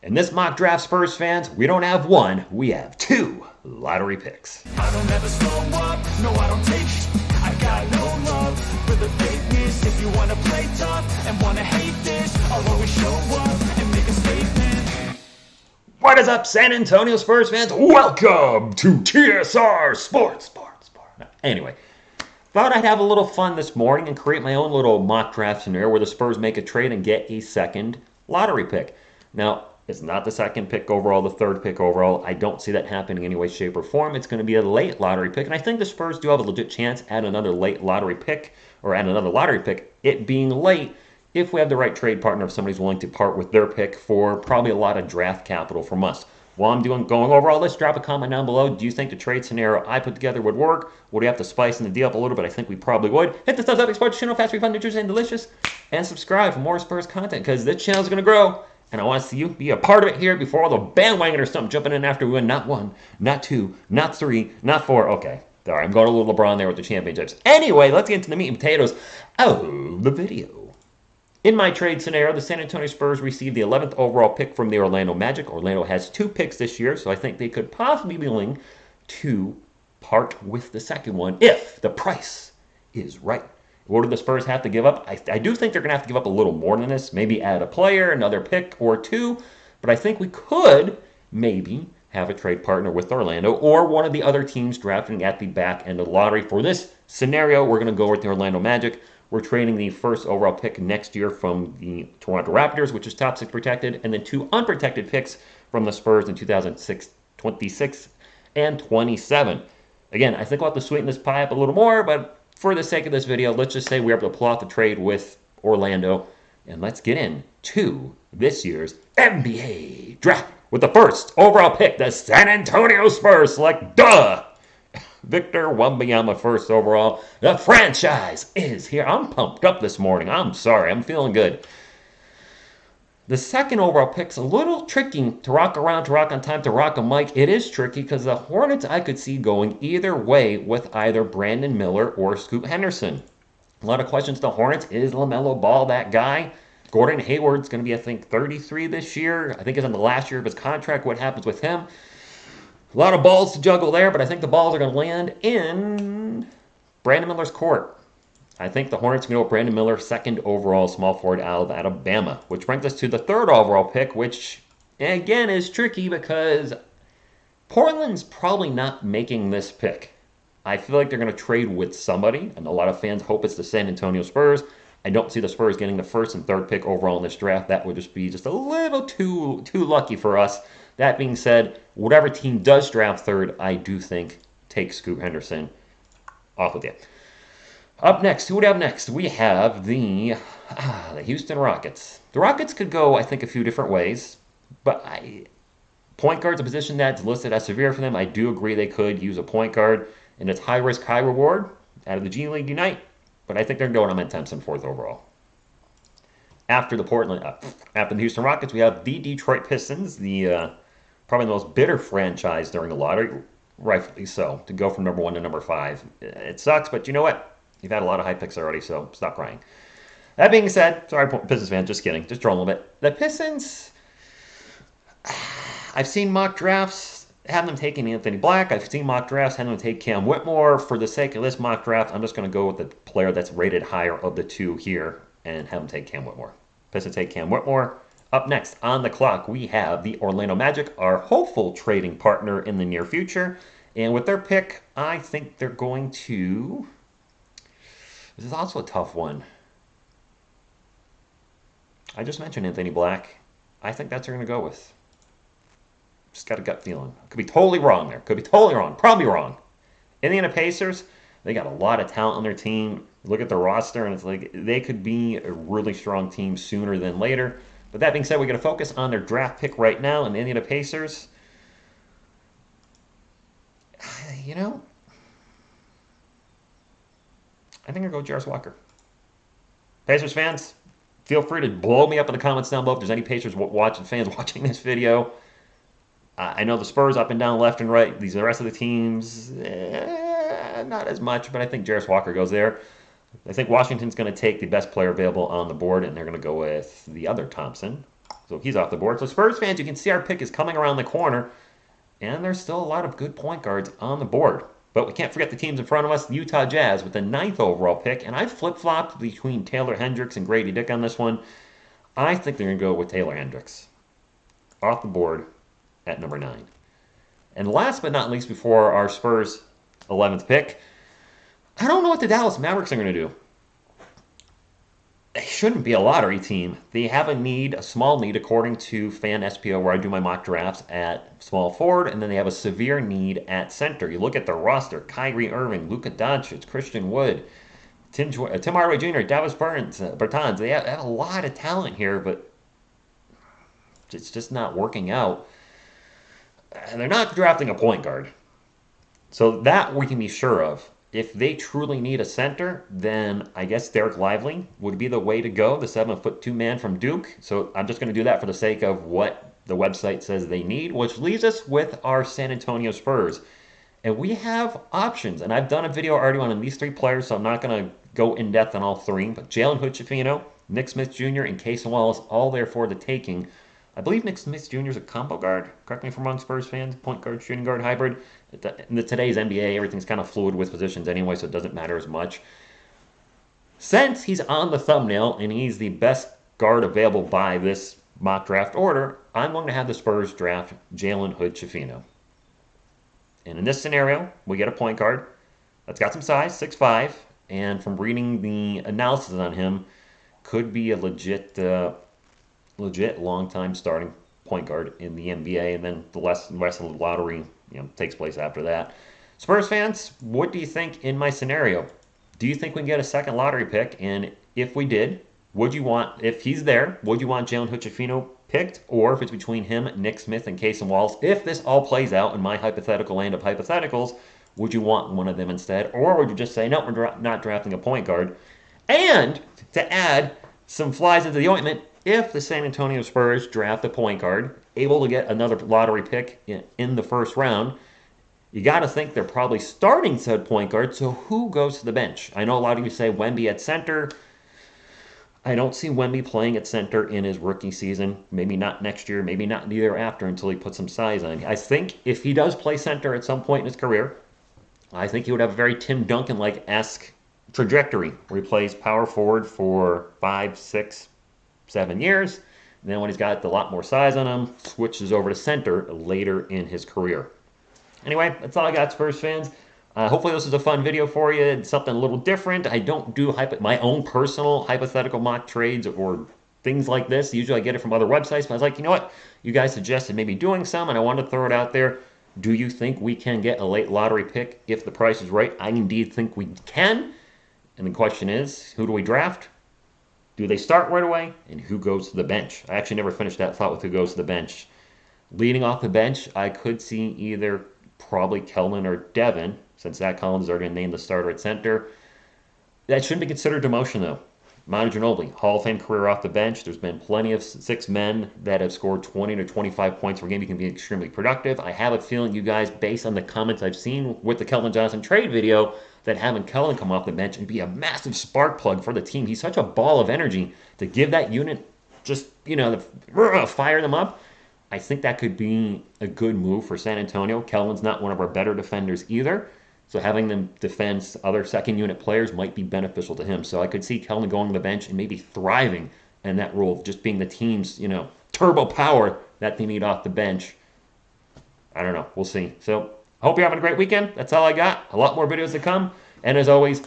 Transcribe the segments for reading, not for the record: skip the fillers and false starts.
In this mock draft, Spurs fans, we don't have one, we have two lottery picks. I don't ever slow up, no I don't take I got no love for the fakeness. If you wanna play tough and wanna hate this, I'll always show up and make a statement. What is up, San Antonio Spurs fans? Welcome to TSR Sports. Anyway, thought I'd have a little fun this morning and create my own little mock draft scenario where the Spurs make a trade and get a second lottery pick. Now, it's not the second pick overall, the third pick overall. I don't see that happening in any way, shape, or form. It's going to be a late lottery pick, and I think the Spurs do have a legit chance at another late lottery pick, or at another lottery pick, it being late, if we have the right trade partner, if somebody's willing to part with their pick for probably a lot of draft capital from us. While I'm going over all this, drop a comment down below. Do you think the trade scenario I put together would work? Would we have to spice in the deal up a little bit? I think we probably would. Hit the thumbs up, Sports channel, fast, fun, nutritious, and delicious. And subscribe for more Spurs content, because this channel is going to grow. And I want to see you be a part of it here before all the bandwagon or something jumping in after we win. Not one, not two, not three, not four. Okay, all right, I'm going a little LeBron there with the championships. Anyway, let's get into the meat and potatoes of the video. In my trade scenario, the San Antonio Spurs received the 11th overall pick from the Orlando Magic. Orlando has 2 picks this year, so I think they could possibly be willing to part with the second one if the price is right. What do the Spurs have to give up? I do think they're going to have to give up a little more than this. Maybe add a player, another pick or two. But I think we could maybe have a trade partner with Orlando or one of the other teams drafting at the back end of the lottery. For this scenario, we're going to go with the Orlando Magic. We're trading the first overall pick next year from the Toronto Raptors, which is top 6 protected, and then 2 unprotected picks from the Spurs in 2006, 26, and 27. Again, I think we'll have to sweeten this pie up a little more, but for the sake of this video, let's just say we're able to pull out the trade with Orlando, and let's get into this year's NBA draft with the first overall pick. The San Antonio Spurs select Victor Wembanyama first overall. The franchise is here. I'm pumped up this morning. I'm sorry. I'm feeling good. The second overall pick's a little tricky to rock around, to rock on time, to rock a mic. It is tricky because the Hornets I could see going either way with either Brandon Miller or Scoot Henderson. A lot of questions to Hornets. Is LaMelo Ball that guy? Gordon Hayward's going to be, I think, 33 this year. I think he's on the last year of his contract. What happens with him? A lot of balls to juggle there, but I think the balls are going to land in Brandon Miller's court. I think the Hornets can go with Brandon Miller, second overall small forward out of Alabama, which brings us to the third overall pick, which, again, is tricky because Portland's probably not making this pick. I feel like they're going to trade with somebody, and a lot of fans hope it's the San Antonio Spurs. I don't see the Spurs getting the first and third pick overall in this draft. That would just be just a little too lucky for us. That being said, whatever team does draft third, I do think take Scoot Henderson off with you. Up next, who would we have next? We have the Houston Rockets. The Rockets could go, I think, a few different ways, but point guard's a position that's listed as severe for them. I do agree they could use a point guard, and it's high risk, high reward out of the G League Unite, but I think they're going on Thompson fourth overall. After the Houston Rockets, we have the Detroit Pistons, the probably the most bitter franchise during the lottery, rightfully so, to go from number 1 to number 5. It sucks, but you know what? You've had a lot of high picks already, so stop crying. That being said, sorry, Pistons fans, just kidding. Just trolling a little bit. The Pistons, I've seen mock drafts having them taking Anthony Black. I've seen mock drafts having them take Cam Whitmore. For the sake of this mock draft, I'm just going to go with the player that's rated higher of the two here and have them take Cam Whitmore. Pistons take Cam Whitmore. Up next on the clock, we have the Orlando Magic, our hopeful trading partner in the near future. And with their pick, I think they're going to... This is also a tough one. I just mentioned Anthony Black. I think that's what they're going to go with. Just got a gut feeling. Could be totally wrong there. Could be totally wrong. Probably wrong. Indiana Pacers, they got a lot of talent on their team. Look at the roster, and it's like they could be a really strong team sooner than later. But that being said, we're going to focus on their draft pick right now, and the Indiana Pacers, you know, I think I'll go Jarvis Walker. Pacers fans, feel free to blow me up in the comments down below if there's any Pacers fans watching this video. I know the Spurs up and down, left and right. These are the rest of the teams, not as much, but I think Jarvis Walker goes there. I think Washington's going to take the best player available on the board, and they're going to go with the other Thompson. So he's off the board. So Spurs fans, you can see our pick is coming around the corner. And there's still a lot of good point guards on the board. But we can't forget the teams in front of us, the Utah Jazz with the 9th overall pick. And I flip-flopped between Taylor Hendricks and Grady Dick on this one. I think they're going to go with Taylor Hendricks. Off the board at number 9. And last but not least, before our Spurs 11th pick, I don't know what the Dallas Mavericks are going to do. They shouldn't be a lottery team. They have a small need, according to Fan SPO, where I do my mock drafts, at small forward, and then they have a severe need at center. You look at the roster: Kyrie Irving, Luka Doncic, Christian Wood, Tim Hardaway Jr., Davis Bertans. They have a lot of talent here, but it's just not working out. And they're not drafting a point guard. So that we can be sure of. If they truly need a center, then I guess Derek Lively would be the way to go, the 7'2" man from Duke. So I'm just going to do that for the sake of what the website says they need, which leaves us with our San Antonio Spurs. And we have options, and I've done a video already on these 3 players, so I'm not going to go in depth on all 3. But Jalen Hood-Schifino, Nick Smith Jr., and Casey Wallace, all there for the taking. I believe Nick Smith Jr. is a combo guard. Correct me if I'm wrong, Spurs fans. Point guard, shooting guard hybrid. In today's NBA, everything's kind of fluid with positions anyway, so it doesn't matter as much. Since he's on the thumbnail and he's the best guard available by this mock draft order, I'm going to have the Spurs draft Jalen Hood-Schifino. And in this scenario, we get a point guard that's got some size, 6'5", and from reading the analysis on him, could be a legit long-time starting point guard in the NBA, and then the rest of the lottery takes place after that. Spurs fans, what do you think in my scenario? Do you think we can get a second lottery pick? And if we did, if he's there, would you want Jalen Hood-Schifino picked? Or if it's between him, Nick Smith, and Casey Wallace, if this all plays out in my hypothetical land of hypotheticals, would you want one of them instead? Or would you just say, no, we're not drafting a point guard? And to add some flies into the ointment, if the San Antonio Spurs draft a point guard, able to get another lottery pick in the first round, you got to think they're probably starting said point guard, so who goes to the bench? I know a lot of you say Wemby at center. I don't see Wemby playing at center in his rookie season. Maybe not next year, maybe not the year after until he puts some size on. I think if he does play center at some point in his career, I think he would have a very Tim Duncan-like-esque trajectory where he plays power forward for 5, 6, 7 years. And then when he's got a lot more size on him, switches over to center later in his career. Anyway, that's all I got, Spurs fans. Hopefully this is a fun video for you. It's something a little different. I don't do my own personal hypothetical mock trades or things like this. Usually I get it from other websites, but I was like, you know what? You guys suggested maybe doing some, and I wanted to throw it out there. Do you think we can get a late lottery pick if the price is right? I indeed think we can. And the question is, who do we draft? Do they start right away? And who goes to the bench? I actually never finished that thought with who goes to the bench. Leading off the bench, I could see either probably Kelman or Devin, since Zach Collins is already named the starter at center. That shouldn't be considered demotion, though. Manu Ginobili, Hall of Fame career off the bench. There's been plenty of 6 men that have scored 20 to 25 points per game. You can be extremely productive. I have a feeling you guys, based on the comments I've seen with the Keldon Johnson trade video, that having Keldon come off the bench and be a massive spark plug for the team. He's such a ball of energy to give that unit just, fire them up. I think that could be a good move for San Antonio. Keldon's not one of our better defenders either. So having them defend other second unit players might be beneficial to him. So I could see Keldon going to the bench and maybe thriving in that role of just being the team's, turbo power that they need off the bench. I don't know. We'll see. So I hope you're having a great weekend. That's all I got. A lot more videos to come. And as always,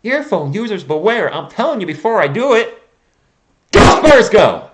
earphone users beware. I'm telling you before I do it, go Spurs go!